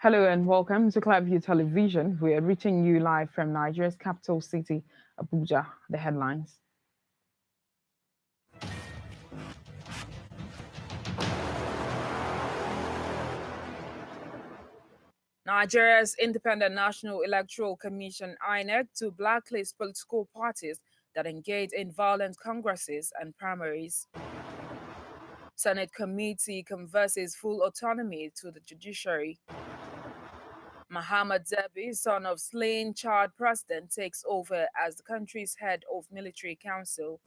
Hello and welcome to Clearview Television. We are reaching you live from Nigeria's capital city, Abuja. The headlines. Nigeria's Independent National Electoral Commission (INEC) to blacklist political parties that engage in violent congresses and primaries. Senate committee converses full autonomy to the judiciary. Muhammad Zebi, son of slain Chad president, takes over as the country's head of military council.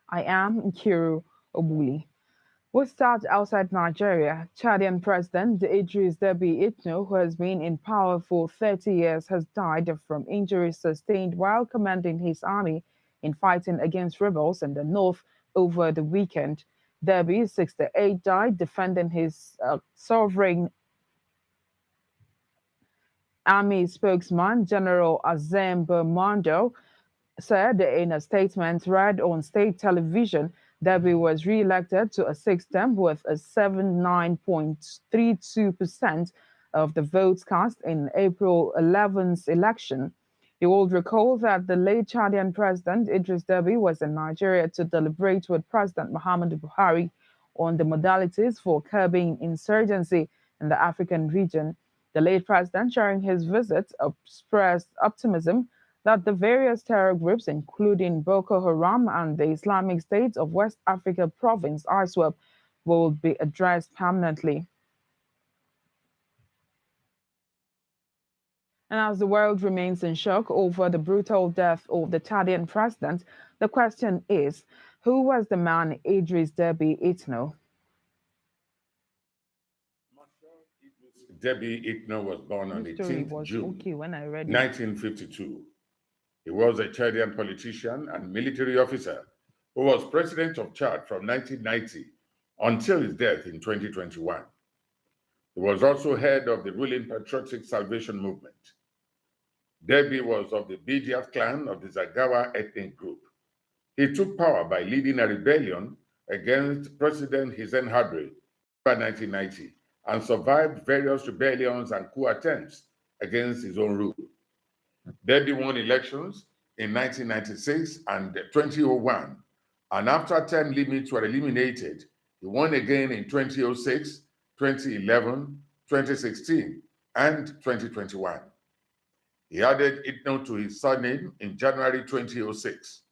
I am Nkiru Obuli. We'll start outside Nigeria. Chadian President Idris Deby Itno, who has been in power for 30 years, has died from injuries sustained while commanding his army in fighting against rebels in the north over the weekend. Deby, 68, died defending his sovereign. Army spokesman General Azem Bermando said in a statement read on state television that he was re-elected to a sixth term with a 79.32% of the votes cast in April 11th election. You will recall that the late Chadian president Idris Deby was in Nigeria to deliberate with President Muhammadu Buhari on the modalities for curbing insurgency in the African region. The late president, during his visit, expressed optimism that the various terror groups, including Boko Haram and the Islamic State of West Africa Province, ISWAP, will be addressed permanently. And as the world remains in shock over the brutal death of the Chadian president, the question is, who was the man Idris Deby Itno? Deby Itno was born on This story 18th was June okay when I read it. 1952. He was a Chadian politician and military officer who was president of Chad from 1990 until his death in 2021. He was also head of the ruling Patriotic Salvation Movement. Deby was of the Bidiat clan of the Zagawa ethnic group. He took power by leading a rebellion against President Hisen Habre in 1990 and survived various rebellions and coup attempts against his own rule. Deby won elections in 1996 and 2001, and after term limits were eliminated, he won again in 2006, 2011, 2016, and 2021. He added Itno to his surname in January 2006.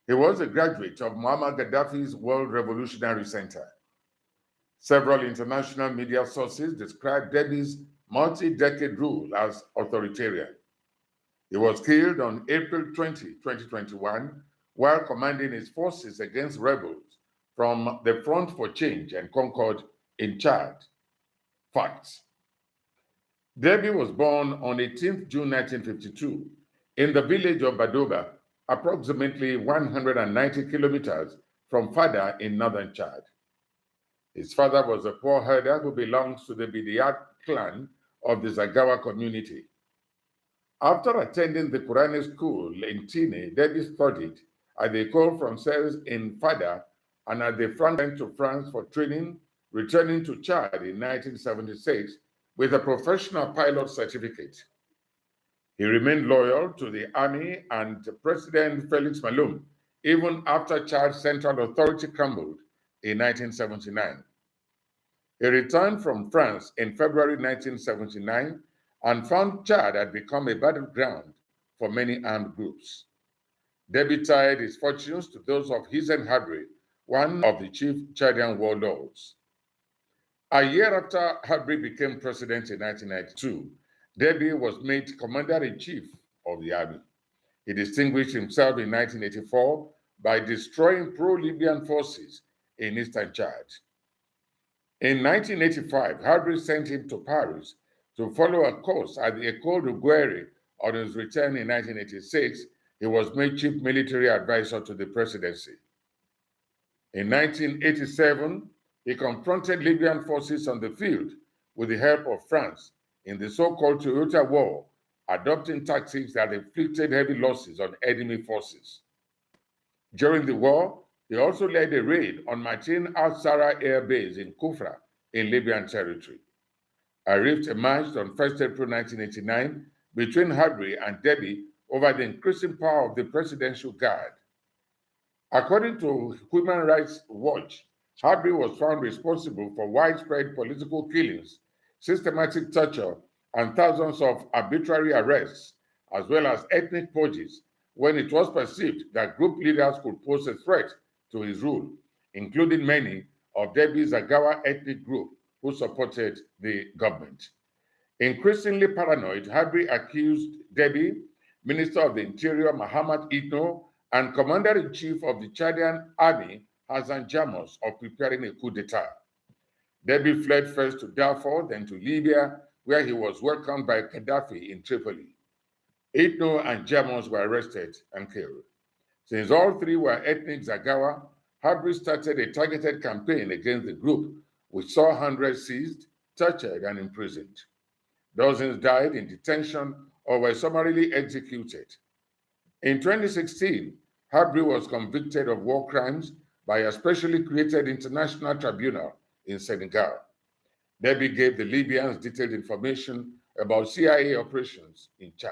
He was a graduate of Muammar Gaddafi's World Revolutionary Center. Several international media sources describe Deby's multi-decade rule as authoritarian. He was killed on April 20, 2021, while commanding his forces against rebels from the Front for Change and Concord in Chad. Facts. Deby was born on 18th June 1952 in the village of Badoba, approximately 190 kilometers from Fada in northern Chad. His father was a poor herder who belongs to the Bidiat clan of the Zagawa community. After attending the Quranic school in Tine, Deby studied at the École Française in Fada and at the front went to France for training, returning to Chad in 1976 with a professional pilot certificate. He remained loyal to the army and President Felix Malum even after Chad's central authority crumbled in 1979. He returned from France in February 1979 and found Chad had become a battleground for many armed groups. Deby tied his fortunes to those of Hisen Habre, one of the chief Chadian warlords. A year after Habre became president in 1992, Deby was made commander-in-chief of the army. He distinguished himself in 1984 by destroying pro-Libyan forces in eastern Chad. In 1985, Habre sent him to Paris to follow a course at the École de Guerre. On his return in 1986, he was made chief military advisor to the presidency. In 1987, he confronted Libyan forces on the field with the help of France in the so-called Toyota War, adopting tactics that inflicted heavy losses on enemy forces. During the war, He also led a raid on Martin al-Sara Air Base in Kufra in Libyan territory. A rift emerged on 1st April 1989 between Hadri and Deby over the increasing power of the Presidential Guard. According to Human Rights Watch, Hadri was found responsible for widespread political killings, systematic torture, and thousands of arbitrary arrests, as well as ethnic purges, when it was perceived that group leaders could pose a threat to his rule, including many of Deby's Zagawa ethnic group who supported the government. Increasingly paranoid, Hadri accused Deby, Minister of the Interior Mohamed Itno, and Commander-in-Chief of the Chadian Army, Hassan Jamos, of preparing a coup d'etat. Deby fled first to Darfur, then to Libya, where he was welcomed by Gaddafi in Tripoli. Itno and Jamos were arrested and killed. Since all three were ethnic Zagawa, Hadri started a targeted campaign against the group, which saw hundreds seized, tortured, and imprisoned. Dozens died in detention or were summarily executed. In 2016, Hadri was convicted of war crimes by a specially created international tribunal in Senegal. Deby gave the Libyans detailed information about CIA operations in Chad.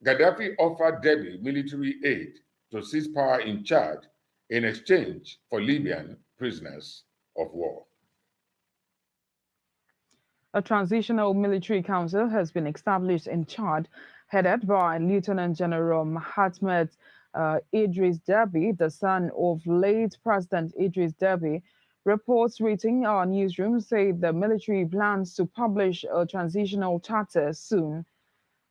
Gaddafi offered Deby military aid to seize power in Chad in exchange for Libyan prisoners of war. A transitional military council has been established in Chad, headed by Lieutenant General Mahatmat Idris Deby, the son of late President Idris Deby. Reports reaching our newsroom say the military plans to publish a transitional charter soon.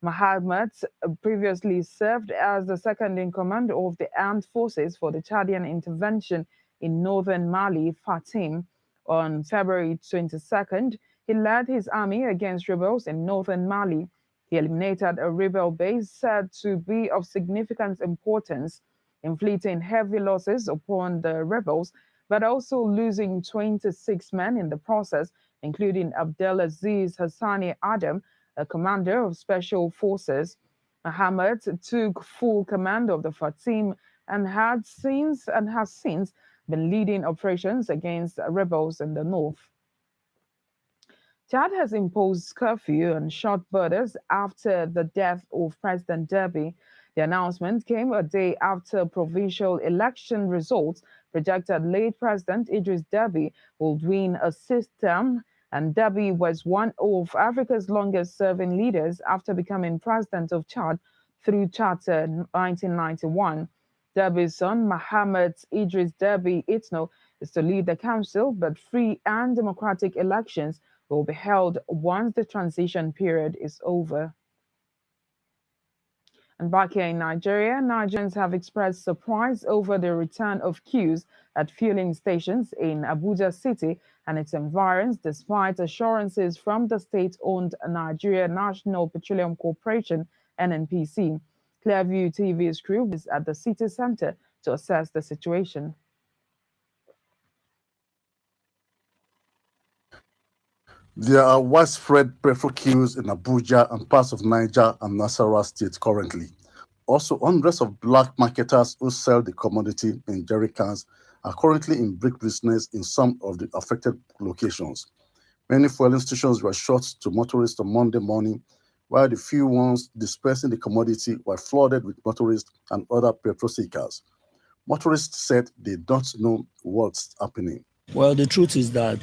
Mahatmat previously served as the second in command of the armed forces for the Chadian intervention in northern Mali, Fatim. On February 22nd, he led his army against rebels in northern Mali. He eliminated a rebel base said to be of significant importance, inflicting heavy losses upon the rebels, but also losing 26 men in the process, including Abdelaziz Hassani Adam, a commander of special forces. Mohammed took full command of the Fatim and has since been leading operations against rebels in the north. Chad has imposed curfew and short borders after the death of President Deby. The announcement came a day after provincial election results projected late President Idris Deby would win a sixth term, and Deby was one of Africa's longest-serving leaders after becoming president of Chad through Charter 1991. Deby's son, Mohamed Idris Deby Itno, is to lead the council, but free and democratic elections will be held once the transition period is over. And back here in Nigeria, Nigerians have expressed surprise over the return of queues at fueling stations in Abuja City and its environs, despite assurances from the state-owned Nigeria National Petroleum Corporation, NNPC. Clearview TV's crew is at the city center to assess the situation. There are widespread petrol queues in Abuja and parts of Niger and Nasarawa states currently. Also, hundreds of black marketers who sell the commodity in jerry cans are currently in brick business in some of the affected locations. Many fueling stations were shut to motorists on Monday morning, while the few ones dispersing the commodity were flooded with motorists and other petrol seekers. Motorists said they don't know what's happening. Well, the truth is that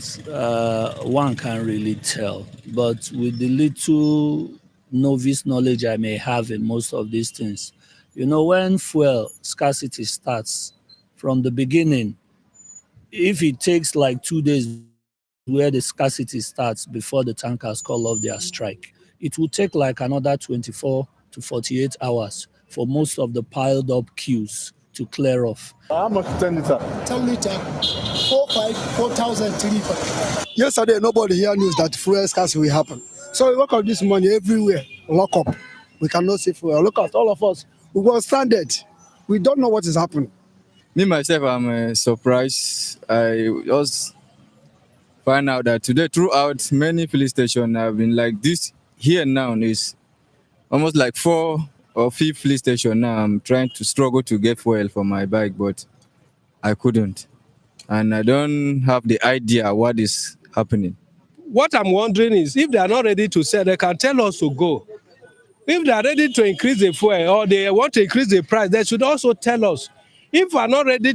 one can't really tell, but with the little novice knowledge I may have in most of these things, when fuel scarcity starts from the beginning, if it takes like 2 days where the scarcity starts before the tankers call off their strike, it will take like another 24 to 48 hours for most of the piled up queues to clear off. How much 10 liter? 10 liter, 4,000 liter. Yesterday, nobody here knew that fuel scarcity will happen. So we work on this money everywhere, lock up. We cannot see fuel. Look at all of us. We were stranded. We don't know what is happening. Me, myself, I'm surprised. I just find out that today, throughout many filling stations, have been like this. Here now is almost like 4 or 5 filling stations now. I'm trying to struggle to get fuel for my bike, but I couldn't. And I don't have the idea what is happening. What I'm wondering is if they are not ready to sell, they can tell us to go. If they are ready to increase the fuel or they want to increase the price, they should also tell us. If they are not ready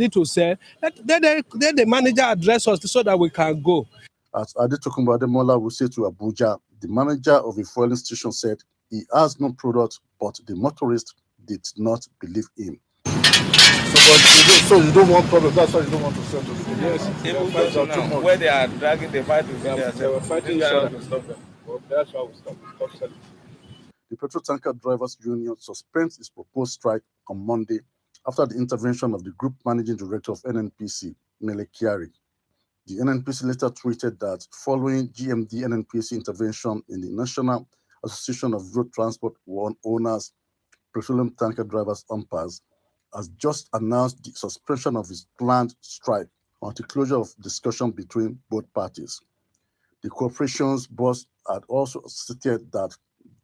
to sell, then the manager address us so that we can go. As Adetokunbo Ademola will say to Abuja, the manager of a fueling station said he has no product, but the motorist did not believe him. So you don't want product, that's why you don't want to sell to the people. Yes, even now, where they are dragging the fight with they were fighting each other to stop them. Well, that's why we stop selling. The petrol tanker drivers union suspends its proposed strike on Monday after the intervention of the group managing director of NNPC, Mele Kyari. The NNPC later tweeted that following GMD NNPC intervention in the National Association of Road Transport Owners, Petroleum Tanker Drivers UMPAS, has just announced the suspension of its planned strike until closure of discussion between both parties. The corporation's boss had also stated that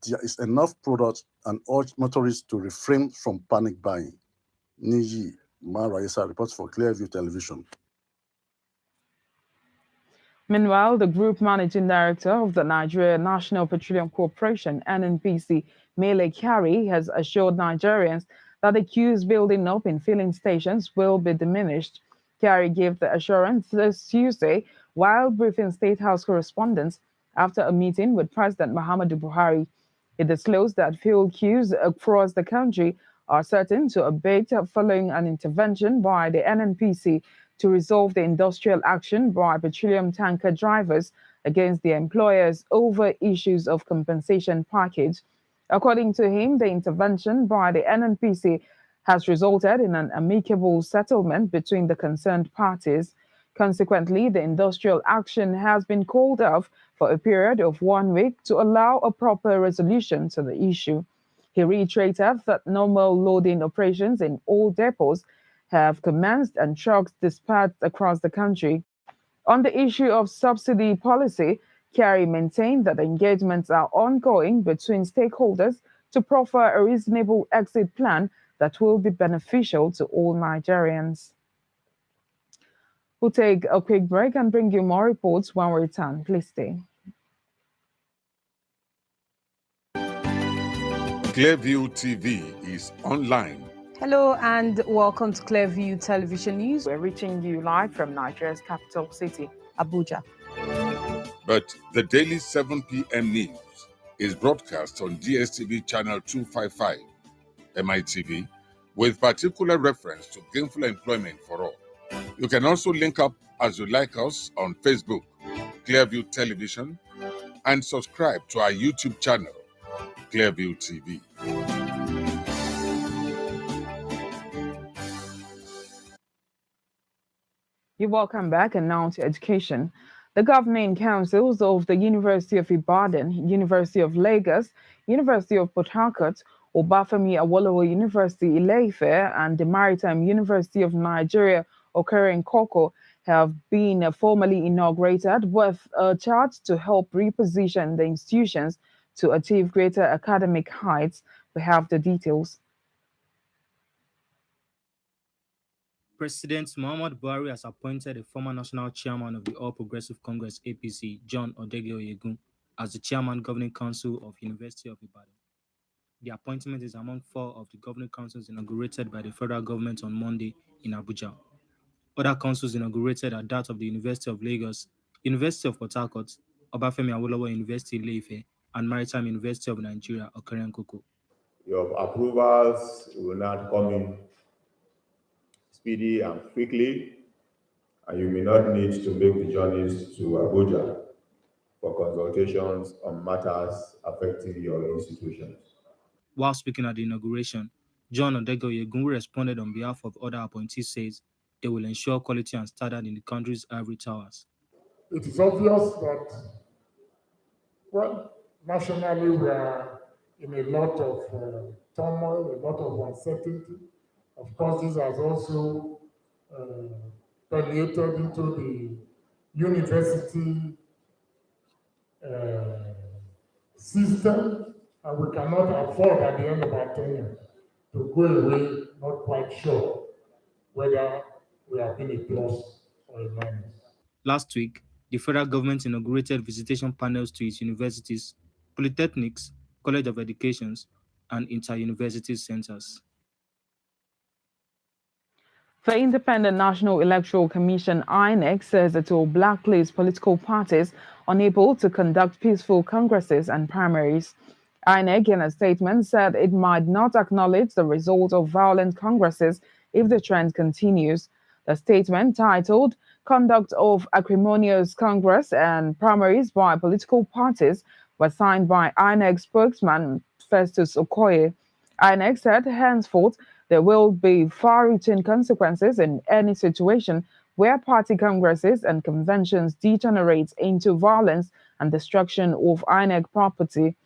there is enough product and urged motorists to refrain from panic buying. Niji Maraisa reports for Clearview Television. Meanwhile, the group managing director of the Nigeria National Petroleum Corporation, NNPC, Mele Kyari, has assured Nigerians that the queues building up in filling stations will be diminished. Kyari gave the assurance this Tuesday while briefing State House correspondents after a meeting with President Muhammadu Buhari. He disclosed that fuel queues across the country are certain to abate following an intervention by the NNPC to resolve the industrial action by petroleum tanker drivers against the employers over issues of compensation package. According to him, the intervention by the NNPC has resulted in an amicable settlement between the concerned parties. Consequently, the industrial action has been called off for a period of 1 week to allow a proper resolution to the issue. He reiterated that normal loading operations in all depots have commenced and trucks dispatched across the country. On the issue of subsidy policy, Kyari maintained that engagements are ongoing between stakeholders to proffer a reasonable exit plan that will be beneficial to all Nigerians. We'll take a quick break and bring you more reports when we return. Please stay. Clearview TV is online. Hello and welcome to Clearview Television News. We're reaching you live from Nigeria's capital city, Abuja. But the daily 7 p.m. news is broadcast on DSTV channel 255, MITV, with particular reference to gainful employment for all. You can also link up as you like us on Facebook, Clearview Television, and subscribe to our YouTube channel, Clearview TV. You're welcome back, and now to education. The governing councils of the University of Ibadan, University of Lagos, University of Port Harcourt, Obafemi Awolowo University Ile-Ife, and the Maritime University of Nigeria, Okere Nkoko, have been formally inaugurated with a charge to help reposition the institutions to achieve greater academic heights. We have the details. President Muhammad Buhari has appointed the former national chairman of the All Progressive Congress APC, John Odege Oyegun, as the chairman governing council of University of Ibadan. The appointment is among 4 of the governing councils inaugurated by the federal government on Monday in Abuja. Other councils inaugurated are that of the University of Lagos, University of Port Harcourt, Obafemi Awolowo University Ile-Ife, and Maritime University of Nigeria, Okere Nkoko. Your approvals will not come in speedy and quickly, and you may not need to make the journeys to Abuja for consultations on matters affecting your institutions. While speaking at the inauguration, John Odege Oyegun, who responded on behalf of other appointees, says they will ensure quality and standard in the country's ivory towers. It is obvious that, well, nationally we are in a lot of turmoil, a lot of uncertainty. Of course, this has also permeated into the university system, and we cannot afford at the end of our tenure to go away not quite sure whether we have been a plus or a minus. Last week, the federal government inaugurated visitation panels to its universities, polytechnics, college of educations, and inter-university centers. The Independent National Electoral Commission (INEC) says it will blacklist political parties unable to conduct peaceful congresses and primaries. INEC, in a statement, said it might not acknowledge the result of violent congresses if the trend continues. The statement, titled "Conduct of Acrimonious Congress and Primaries by Political Parties," was signed by INEC spokesman Festus Okoye. INEC said henceforth there will be far-reaching consequences in any situation where party congresses and conventions degenerate into violence and destruction of INEC property.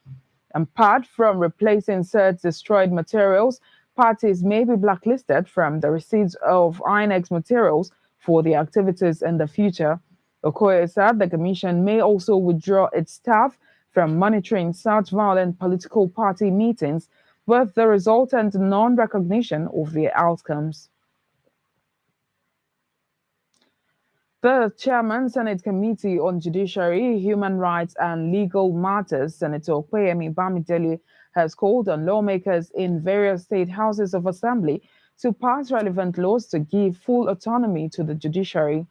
Apart from replacing such destroyed materials, parties may be blacklisted from the receipts of INEX materials for their activities in the future. Okoye said the Commission may also withdraw its staff from monitoring such violent political party meetings with the resultant non-recognition of their outcomes. The Chairman, Senate Committee on Judiciary, Human Rights and Legal Matters, Senator Opeyemi Bamidele, has called on lawmakers in various state houses of assembly to pass relevant laws to give full autonomy to the judiciary.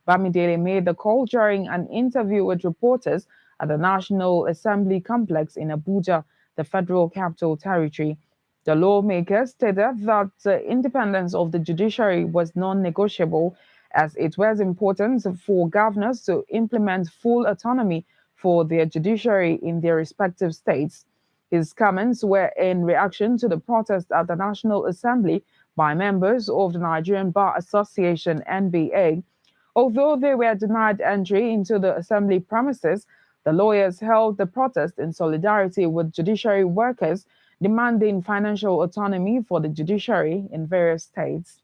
Bamidele made the call during an interview with reporters at the National Assembly complex in Abuja, the Federal Capital Territory. The lawmakers stated that the independence of the judiciary was non-negotiable, as it was important for governors to implement full autonomy for their judiciary in their respective states. His comments were in reaction to the protest at the National Assembly by members of the Nigerian Bar Association (NBA). Although they were denied entry into the assembly premises, the lawyers held the protest in solidarity with judiciary workers demanding financial autonomy for the judiciary in various states.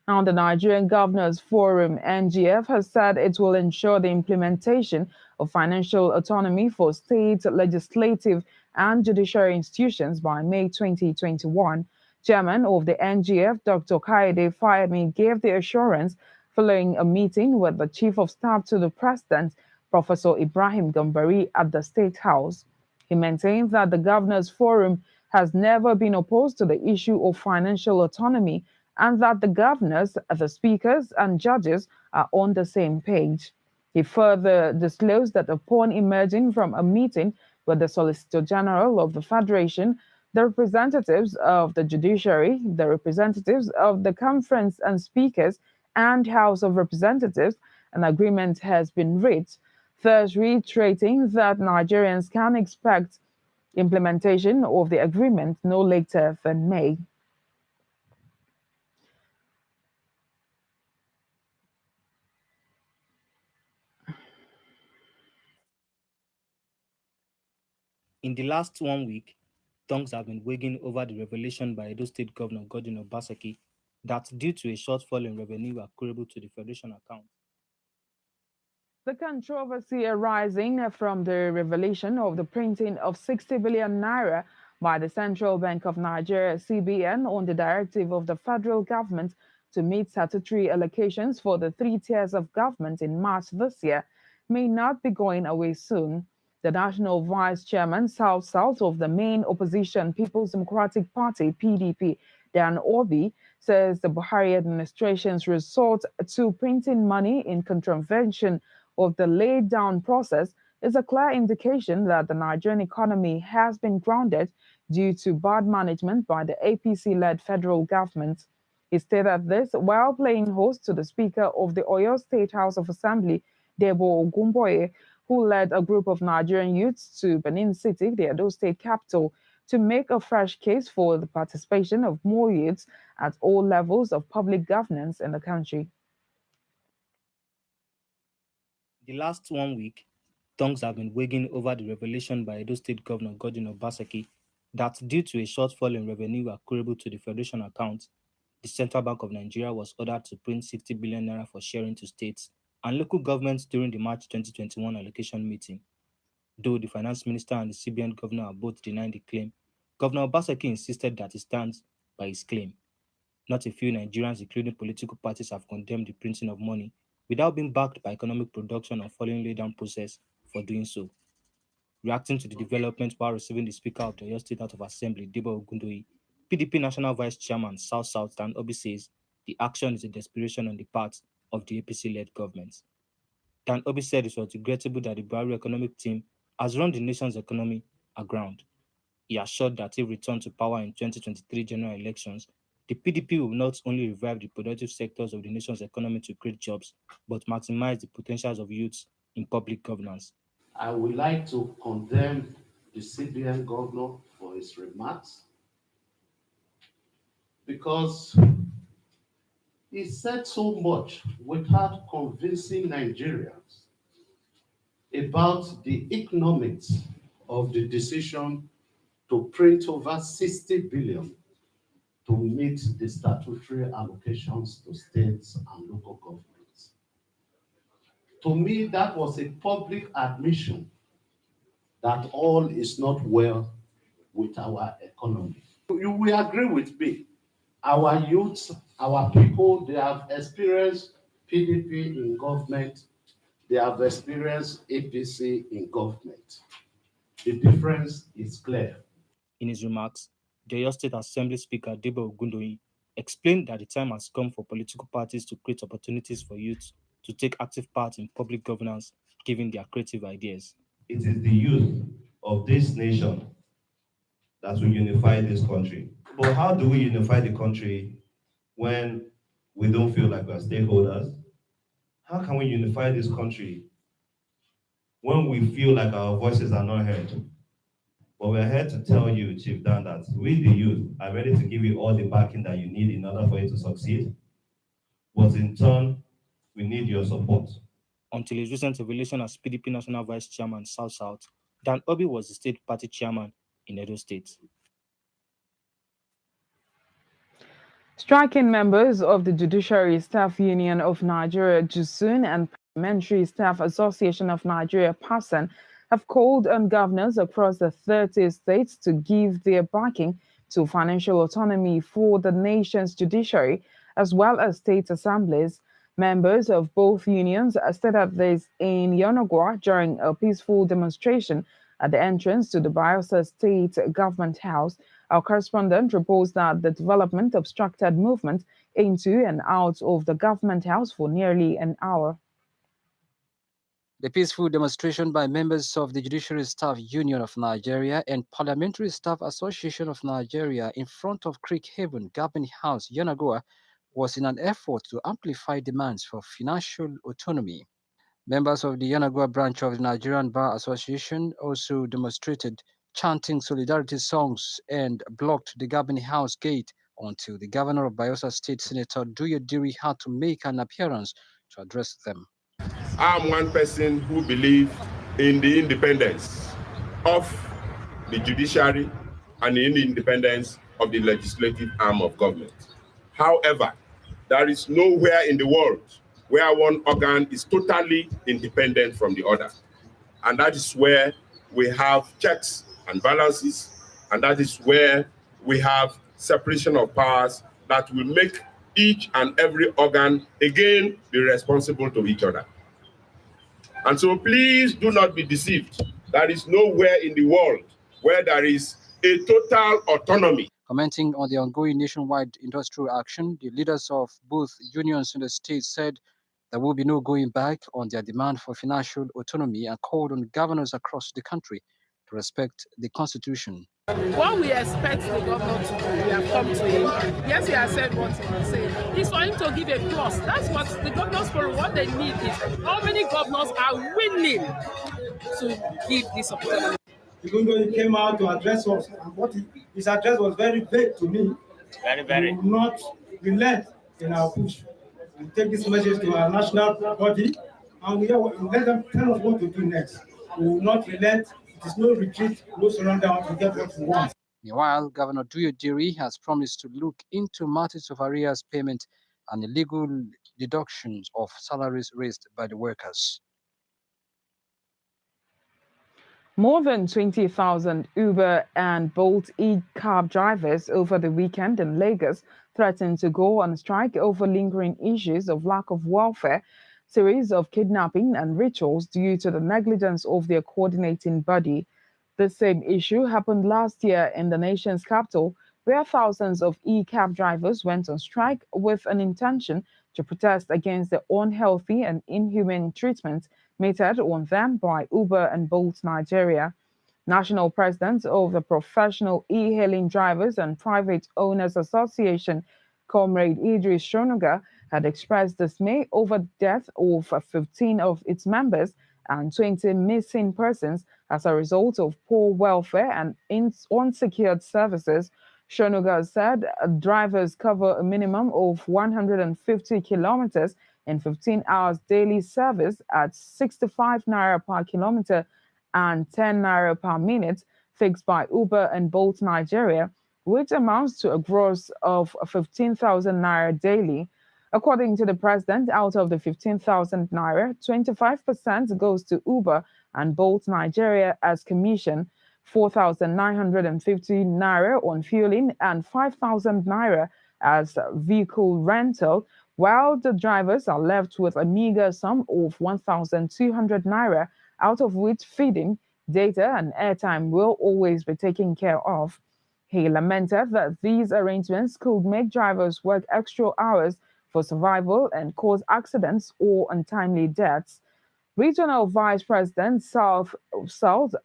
Now, the Nigerian Governors Forum (NGF) has said it will ensure the implementation of financial autonomy for state legislative and judiciary institutions by May 2021. Chairman of the NGF, Dr. Kaide Fayemi, gave the assurance following a meeting with the Chief of Staff to the President, Professor Ibrahim Gambari, at the State House. He maintained that the Governors Forum has never been opposed to the issue of financial autonomy and that the governors, the speakers, and judges are on the same page. He further disclosed that upon emerging from a meeting with the Solicitor General of the Federation, the representatives of the judiciary, the representatives of the conference and speakers, and House of Representatives, an agreement has been reached, thus reiterating that Nigerians can expect implementation of the agreement no later than May. In the last 1 week, tongues have been wagging over the revelation by Edo State Governor Godwin Obaseki that due to a shortfall in revenue accruable to the Federation account, the controversy arising from the revelation of the printing of 60 billion naira by the Central Bank of Nigeria (CBN) on the directive of the federal government to meet statutory allocations for the three tiers of government in March this year may not be going away soon. The National Vice Chairman South of the main opposition People's Democratic Party (PDP), Dan Obi, says the Buhari administration's resort to printing money in contravention of the laid down process is a clear indication that the Nigerian economy has been grounded due to bad management by the APC-led federal government. He stated this while playing host to the Speaker of the Oyo State House of Assembly, Debo Ogumboye, who led a group of Nigerian youths to Benin City, the Edo State capital, to make a fresh case for the participation of more youths at all levels of public governance in the country. the last 1 week, tongues have been wagging over the revelation by Edo State Governor Godwin Obaseki that due to a shortfall in revenue accruable to the Federation account, the Central Bank of Nigeria was ordered to print 60 billion naira for sharing to states and local governments during the March 2021 allocation meeting. Though the finance minister and the CBN governor are both denying the claim, Governor Obaseki insisted that he stands by his claim. Not a few Nigerians, including political parties, have condemned the printing of money without being backed by economic production or following laid-down process for doing so. Reacting to the development while receiving the Speaker of the Oyo State House of Assembly, Debo Ogundoyi, PDP National Vice Chairman South Dan Obi says the action is a desperation on the part of the APC-led government. Dan Obi said it was regrettable that the Buhari economic team has run the nation's economy aground. He assured that if returned to power in 2023 general elections, the PDP will not only revive the productive sectors of the nation's economy to create jobs, but maximize the potentials of youths in public governance. I would like to condemn the CBN governor for his remarks because he said so much without convincing Nigerians about the economics of the decision to print over 60 billion to meet the statutory allocations to states and local governments. To me, that was a public admission that all is not well with our economy. You will agree with me. Our youths, our people, they have experienced PDP in government. They have experienced APC in government. The difference is clear. In his remarks, the Oyo State Assembly Speaker Debo Ogundoyi explained that the time has come for political parties to create opportunities for youth to take active part in public governance, given their creative ideas. It is the youth of this nation that will unify this country. But how do we unify the country when we don't feel like we're stakeholders? How can we unify this country when we feel like our voices are not heard? But we're here to tell you, Chief Dan, that we, the youth, are ready to give you all the backing that you need in order for you to succeed. But in turn, we need your support. Until his recent revelation as PDP National Vice Chairman South, Dan Obi was the state party chairman in Edo State. Striking members of the Judiciary Staff Union of Nigeria, JUSUN, and Parliamentary Staff Association of Nigeria, PASAN, have called on governors across the 30 states to give their backing to financial autonomy for the nation's judiciary, as well as state assemblies. Members of both unions stated this in Yenagoa during a peaceful demonstration at the entrance to the Bayelsa State Government House. Our correspondent reports that the development obstructed movement into and out of the Government House for nearly an hour. The peaceful demonstration by members of the Judiciary Staff Union of Nigeria and Parliamentary Staff Association of Nigeria in front of Creek Haven Government House, Yenagoa, was in an effort to amplify demands for financial autonomy. Members of the Yenagoa branch of the Nigerian Bar Association also demonstrated, chanting solidarity songs, and blocked the Government House gate until the governor of Bayelsa State, Senator Duye Diri, had to make an appearance to address them. I'm one person who believes in the independence of the judiciary and in the independence of the legislative arm of government. However, there is nowhere in the world where one organ is totally independent from the other. And that is where we have checks and balances, and that is where we have separation of powers that will make each and every organ again be responsible to each other. And so please do not be deceived. There is nowhere in the world where there is a total autonomy. Commenting on the ongoing nationwide industrial action, the leaders of both unions in the state said there will be no going back on their demand for financial autonomy and called on governors across the country to respect the constitution. What we expect the governor to do, we have come to him. Yes, he has said what he will say. He's for him to give a plus. That's what the governors forum, what they need is how many governors are willing to give this opportunity. Even though he came out to address us, and his address was very vague to me. We will not relent in our push. We take this message to our national body, and we let them tell us what to do next. We will not relent. It is no retreat, no surrender to get what we want. Meanwhile, Governor Duye Diri has promised to look into matters of arrears payment and illegal deductions of salaries raised by the workers. More than 20,000 Uber and Bolt e-cab drivers over the weekend in Lagos threatened to go on strike over lingering issues of lack of welfare, series of kidnapping and rituals due to the negligence of their coordinating body. The same issue happened last year in the nation's capital, where thousands of e-cab drivers went on strike with an intention to protest against the unhealthy and inhumane treatment meted on them by Uber and Bolt Nigeria. National President of the Professional E-Hailing Drivers and Private Owners Association, Comrade Idris Shonuga, had expressed dismay over the death of 15 of its members and 20 missing persons as a result of poor welfare and unsecured services. Shonuga said drivers cover a minimum of 150 kilometers in 15 hours daily service at 65 naira per kilometer and 10 naira per minute fixed by Uber and Bolt Nigeria, which amounts to a gross of 15,000 naira daily. According to the president, out of the 15,000 naira, 25% goes to Uber and Bolt Nigeria as commission, 4,950 naira on fueling, and 5,000 naira as vehicle rental, while the drivers are left with a meager sum of 1,200 naira, out of which feeding, data, and airtime will always be taken care of. He lamented that these arrangements could make drivers work extra hours for survival and cause accidents or untimely deaths. Regional Vice President Southwest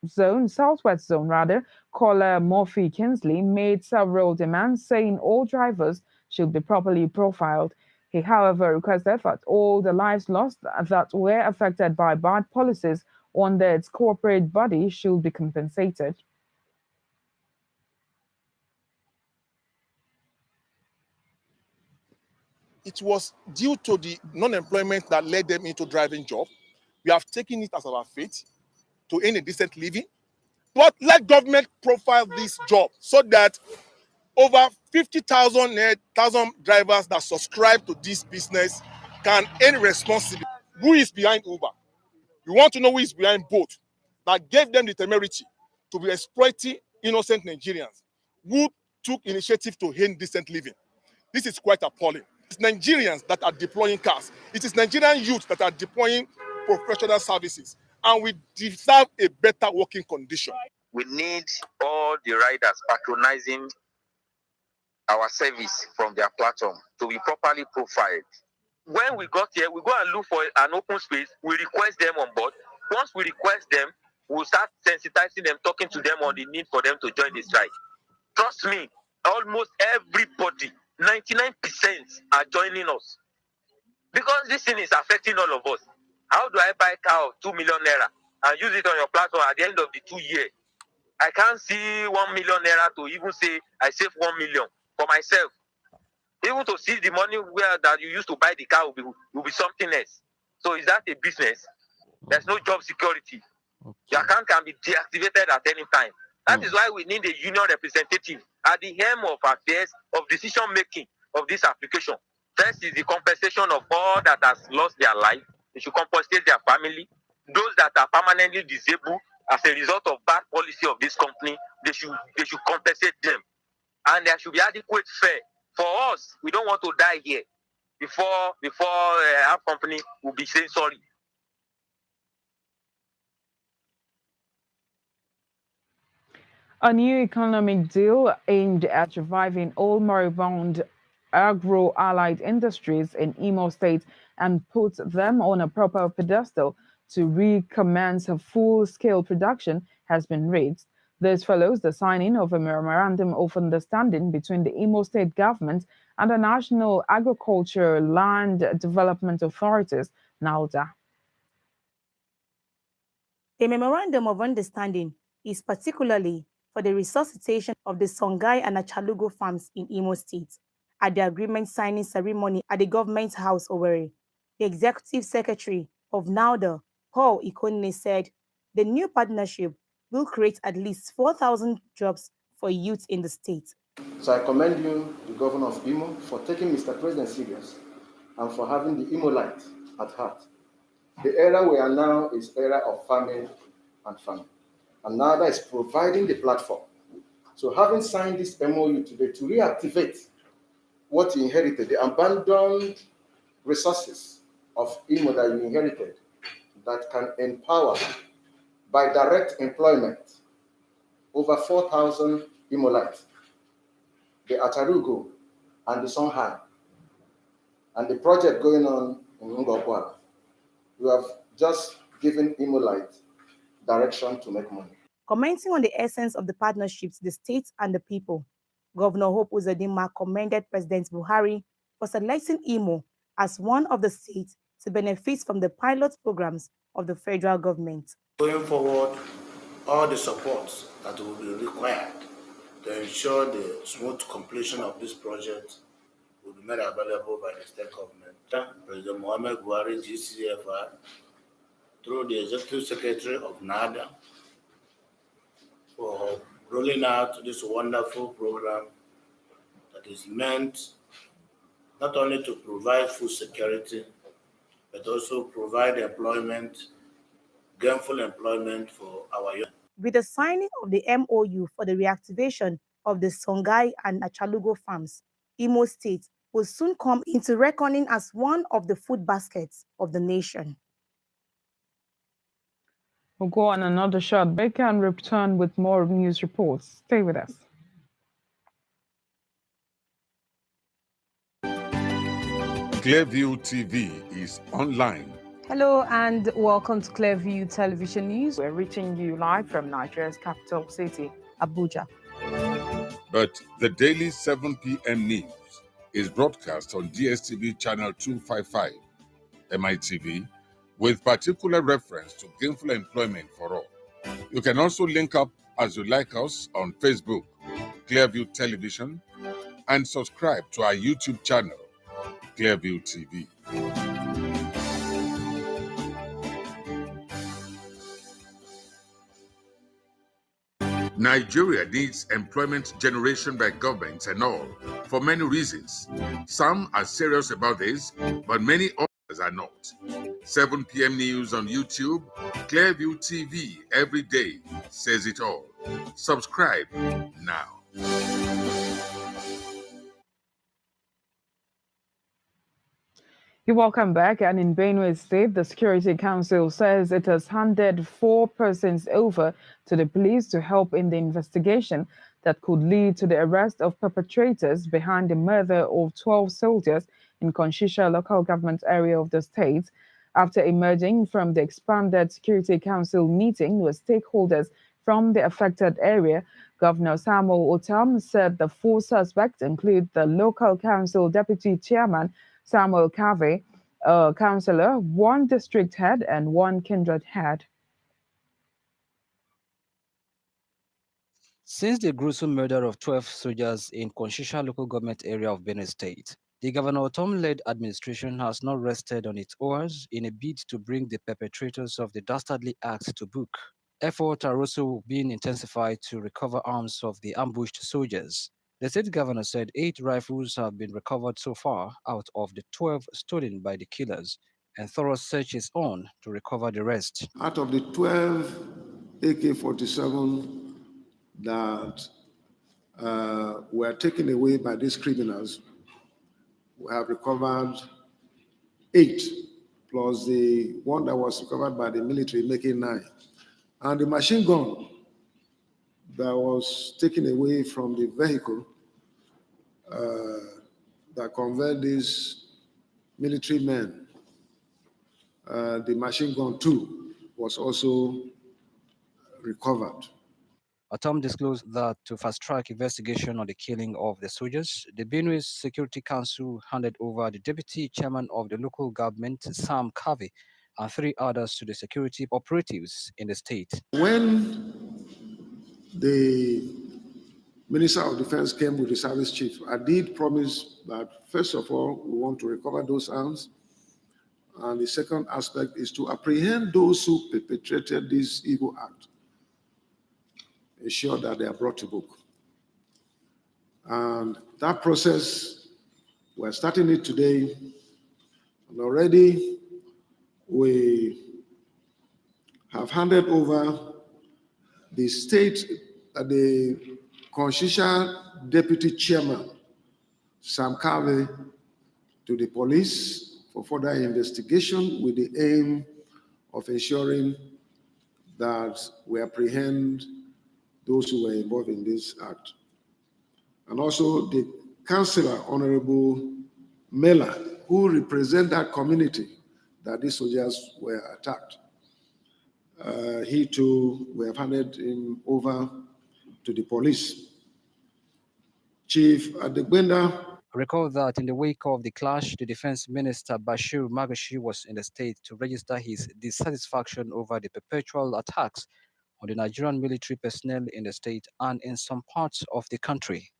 Zone rather, Caller Murphy Kinsley made several demands saying all drivers should be properly profiled. He, however, requested that all the lives lost that were affected by bad policies under its corporate body should be compensated. It was due to the non-employment that led them into driving job. We have taken it as our fate to earn a decent living. But let government profile this job so that over 50,000 drivers that subscribe to this business can earn responsibly. Who is behind Uber? We want to know who is behind Bolt that gave them the temerity to be exploiting innocent Nigerians who took initiative to earn decent living. This is quite appalling. It's Nigerians that are deploying cars. It is Nigerian youth that are deploying professional services. And we deserve a better working condition. We need all the riders patronizing our service from their platform to be properly profiled. When we got here, we go and look for an open space. We request them on board. Once we request them, we'll start sensitizing them, talking to them on the need for them to join the strike. Trust me, almost everybody, 99% are joining us. Because this thing is affecting all of us. How do I buy a car of 2 million naira and use it on your platform at the end of the 2 years? I can't see 1 million naira to even say I save 1 million for myself. Even to see the money where that you used to buy the car will be something else. So is that a business? There's no job security. Okay. Your account can be deactivated at any time. That is why we need a union representative at the helm of affairs of decision making of this application. First is the compensation of all that has lost their life. They should compensate their family. Those that are permanently disabled as a result of bad policy of this company, they should compensate them. And there should be adequate fare. For us, we don't want to die here before our company will be saying sorry. A new economic deal aimed at reviving all moribund agro-allied industries in Imo State and put them on a proper pedestal to recommence a full-scale production has been reached. This follows the signing of a memorandum of understanding between the Imo State government and the National Agriculture Land Development Authorities, NALDA. The memorandum of understanding is particularly for the resuscitation of the Songhai and Achalugo farms in Imo State. At the agreement signing ceremony at the Government House, Owerri, the Executive Secretary of NALDA, Paul Ikonne, said the new partnership will create at least 4,000 jobs for youth in the state. So I commend you, the Governor of Imo, for taking Mr. President serious and for having the Imo light at heart. The era we are now is era of farming and farming. and NADA is providing the platform. So having signed this MOU today to reactivate what you inherited, the abandoned resources of Imo that you inherited, that can empower by direct employment over 4,000 Imolites, the Atarugo and the Songhai, and the project going on in Ngokwa. We have just given Imolite direction to make money. Commenting on the essence of the partnerships, the state and the people, Governor Hope Uzodinma commended President Buhari for selecting Imo as one of the states to benefit from the pilot programs of the federal government. Going forward, all the support that will be required to ensure the smooth completion of this project will be made available by the state government. President Mohamed Buhari, GCFR, through the Executive Secretary of NADA, for rolling out this wonderful program that is meant not only to provide food security, but also provide employment, gainful employment for our youth. With the signing of the MOU for the reactivation of the Songhai and Achalugo farms, Imo State will soon come into reckoning as one of the food baskets of the nation. We'll go on another short break and return with more news reports. Stay with us. Clearview TV is online. Hello and welcome to Clearview Television News. We're reaching you live from Nigeria's capital city, Abuja. But the daily 7 p.m. news is broadcast on DSTV channel 255, MITV, with particular reference to gainful employment for all. You can also link up as you like us on Facebook, Clearview Television, and subscribe to our YouTube channel, Clearview TV. Nigeria needs employment generation by governments and all, for many reasons. Some are serious about this, but many others are not. 7 p.m. news on YouTube, Clearview TV every day says it all. Subscribe now. You're welcome back. And in Benue State, the Security Council says it has handed 4 persons over to the police to help in the investigation that could lead to the arrest of perpetrators behind the murder of 12 soldiers in Konshisha local government area of the state. After emerging from the expanded Security Council meeting with stakeholders from the affected area, Governor Samuel Otam said the 4 suspects include the local council deputy chairman, Samuel Cave, a councillor, 1 district head, and 1 kindred head. Since the gruesome murder of 12 soldiers in Konshisha local government area of Benue State, the Governor Otom-led administration has not rested on its oars in a bid to bring the perpetrators of the dastardly act to book. Efforts are also being intensified to recover arms of the ambushed soldiers. The state governor said 8 rifles have been recovered so far out of the 12 stolen by the killers, and thorough search is on to recover the rest. Out of the 12 AK-47 that were taken away by these criminals, we have recovered 8, plus the one that was recovered by the military, making 9. And the machine gun that was taken away from the vehicle that conveyed these military men, the machine gun too was also recovered. Atom disclosed that to fast-track investigation on the killing of the soldiers, the Benue Security Council handed over the deputy chairman of the local government, Sam Cave, and 3 others to the security operatives in the state. When the Minister of Defense came with the service chief, I did promise that, first of all, we want to recover those arms. And the second aspect is to apprehend those who perpetrated this evil act, ensure that they are brought to book. And that process, we're starting it today. And already we have handed over the constitutional deputy chairman, Sam Carvey, to the police for further investigation with the aim of ensuring that we apprehend those who were involved in this act. And also the councillor, Honorable Mela, who represent that community that these soldiers were attacked. He too, we have handed him over to the police. Chief Adegbenda. Recall that in the wake of the clash, the Defense Minister Bashir Magashi was in the state to register his dissatisfaction over the perpetual attacks on the Nigerian military personnel in the state and in some parts of the country.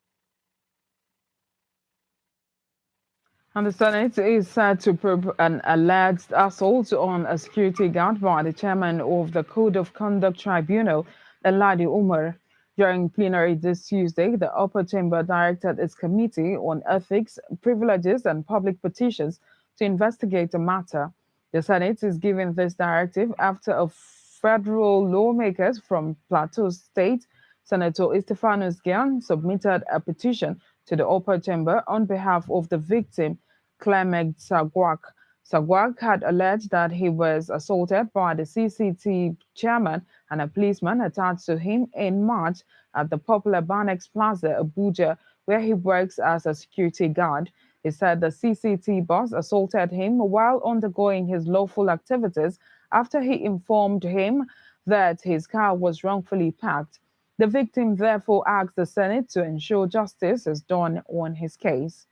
And the Senate is set to probe an alleged assault on a security guard by the chairman of the Code of Conduct Tribunal, Eladi Umar. During plenary this Tuesday, the upper chamber directed its Committee on Ethics, Privileges and Public Petitions to investigate the matter. The Senate is giving this directive after a federal lawmakers from Plateau State, Senator Estefanus Gian, submitted a petition to the upper chamber on behalf of the victim, Clement Sagwak. Sagwak had alleged that he was assaulted by the CCT chairman and a policeman attached to him in March at the popular Banex Plaza, Abuja, where he works as a security guard. He said the CCT boss assaulted him while undergoing his lawful activities after he informed him that his car was wrongfully parked. The victim therefore asked the Senate to ensure justice is done on his case.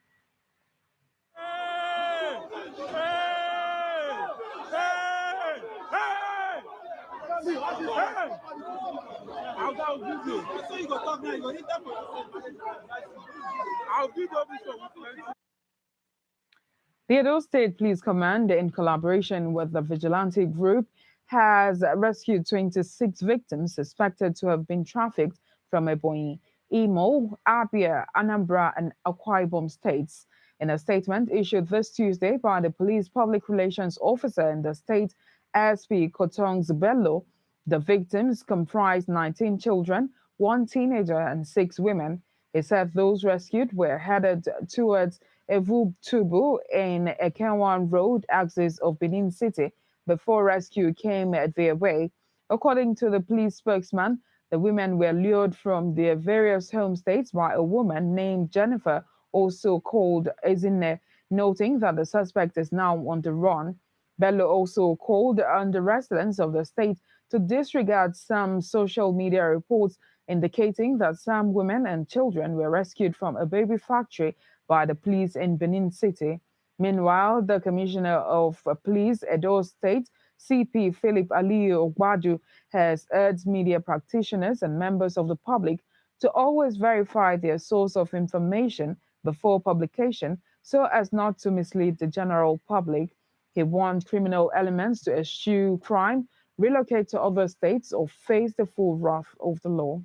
The Edo State Police Command, in collaboration with the vigilante group, has rescued 26 victims suspected to have been trafficked from Ebonyi, Imo, Abia, Anambra, and Akwa Ibom states. In a statement issued this Tuesday by the police public relations officer in the state, SP Kotongs Bello, the victims comprised 19 children, 1 teenager, and 6 women. He said those rescued were headed towards Evutubu in Ekenwan Road, axis of Benin City, before rescue came their way. According to the police spokesman, the women were lured from their various home states by a woman named Jennifer, also called Ezine, noting that the suspect is now on the run. Bello also called on the residents of the state to disregard some social media reports indicating that some women and children were rescued from a baby factory by the police in Benin City. Meanwhile, the Commissioner of Police, Edo State, CP Philip Aliyu Ogbaju, has urged media practitioners and members of the public to always verify their source of information before publication so as not to mislead the general public. He warned criminal elements to eschew crime, relocate to other states, or face the full wrath of the law.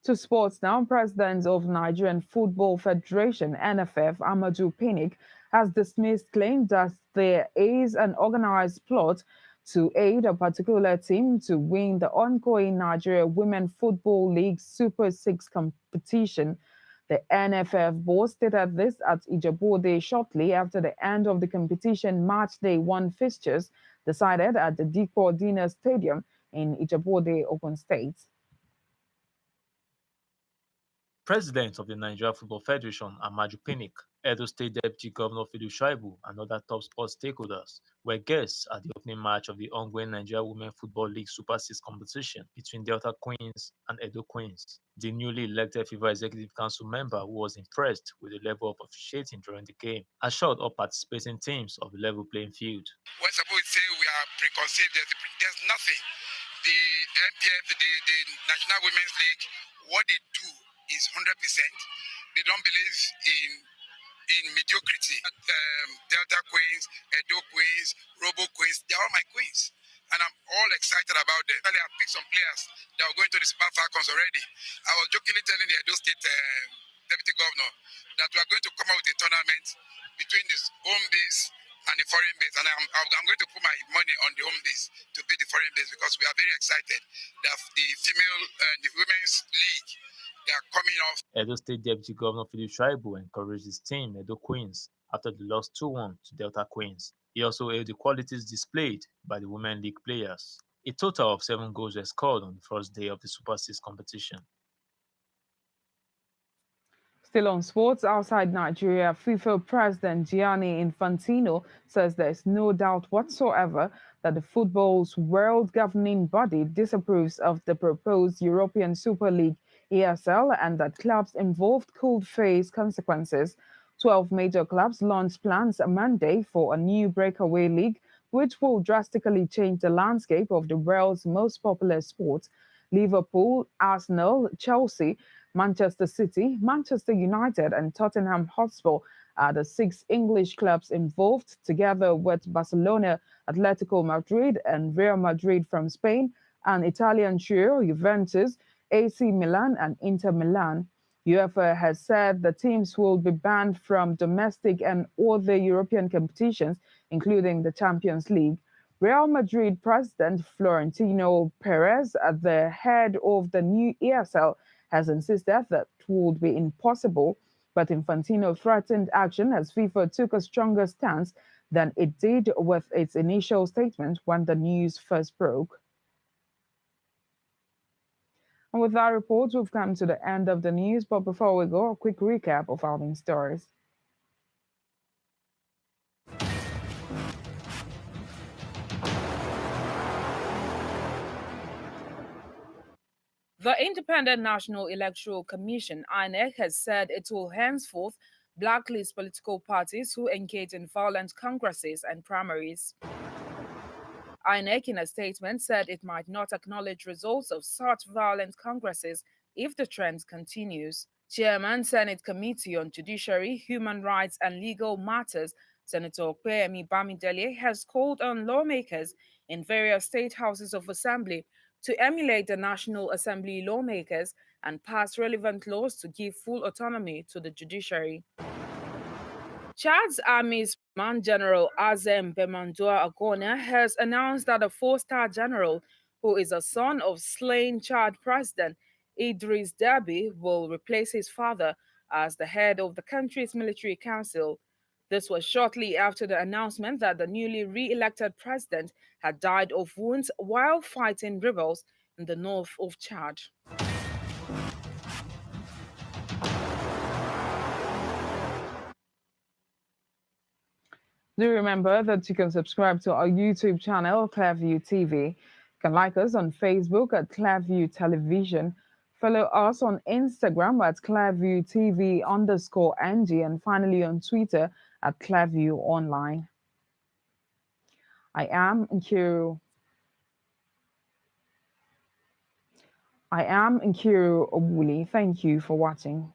To sports now, President of Nigerian Football Federation, NFF, Amadou Pinnick, has dismissed claims that there is an organized plot to aid a particular team to win the ongoing Nigeria Women Football League Super 6 competition. The NFF board stated this at Ijebu-Ode shortly after the end of the competition match day 1 fixtures decided at the Dikko Dina Stadium in Ijebu-Ode, Ogun State. President of the Nigeria Football Federation, Amadou Pinnick, Edo State Deputy Governor Fidu Shaibu, and other top sports stakeholders were guests at the opening match of the ongoing Nigeria Women Football League Super 6 competition between Delta Queens and Edo Queens. The newly elected FIFA Executive Council member, who was impressed with the level of officiating during the game, assured all participating teams of the level playing field. When suppose say we are preconceived, there's nothing. The NPF, the National Women's League, what they do is 100%. They don't believe in mediocrity. Delta Queens, Edo Queens, Robo Queens, they're all my queens. And I'm all excited about them. I picked some players that are going to the Super Falcons already. I was jokingly telling the Edo State Deputy Governor that we are going to come out with a tournament between this home base and the foreign base. And I'm going to put my money on the home base to beat the foreign base because we are very excited that the women's league, they are coming off. Edo State Deputy Governor Philip Shaibu encouraged his team, Edo Queens, after the loss 2-1 to Delta Queens. He also hailed the qualities displayed by the Women League players. A total of 7 goals were scored on the first day of the Super 6 competition. Still on sports, outside Nigeria, FIFA President Gianni Infantino says there is no doubt whatsoever that the football's world governing body disapproves of the proposed European Super League ESL and that clubs involved could face consequences. 12 major clubs launched plans Monday for a new breakaway league, which will drastically change the landscape of the world's most popular sport. Liverpool, Arsenal, Chelsea, Manchester City, Manchester United, and Tottenham Hotspur are the 6 English clubs involved, together with Barcelona, Atletico Madrid, and Real Madrid from Spain, and Italian trio Juventus, AC Milan, and Inter Milan. UEFA has said the teams will be banned from domestic and other European competitions, including the Champions League. Real Madrid president Florentino Perez, at the head of the new ESL, has insisted that it would be impossible, but Infantino threatened action as FIFA took a stronger stance than it did with its initial statement when the news first broke. And with that report, we've come to the end of the news, but before we go, a quick recap of our main stories. The Independent National Electoral Commission, INEC, has said it will henceforth blacklist political parties who engage in violent congresses and primaries. INEC, in a statement, said it might not acknowledge results of such violent congresses if the trend continues. Chairman, Senate Committee on Judiciary, Human Rights and Legal Matters, Senator Okpeyemi Bamidele, has called on lawmakers in various state houses of assembly to emulate the National Assembly lawmakers and pass relevant laws to give full autonomy to the judiciary. Chad's Army's Command General Azem Bemandua Agona has announced that a 4-star general, who is a son of slain Chad President Idris Deby, will replace his father as the head of the country's military council. This was shortly after the announcement that the newly re-elected president had died of wounds while fighting rebels in the north of Chad. Do remember that you can subscribe to our YouTube channel, Clearview TV. You can like us on Facebook at Clearview Television. Follow us on Instagram at Clearview TV_NG, and finally on Twitter at Clearview Online. I am Nkiru Obuli. Thank you for watching.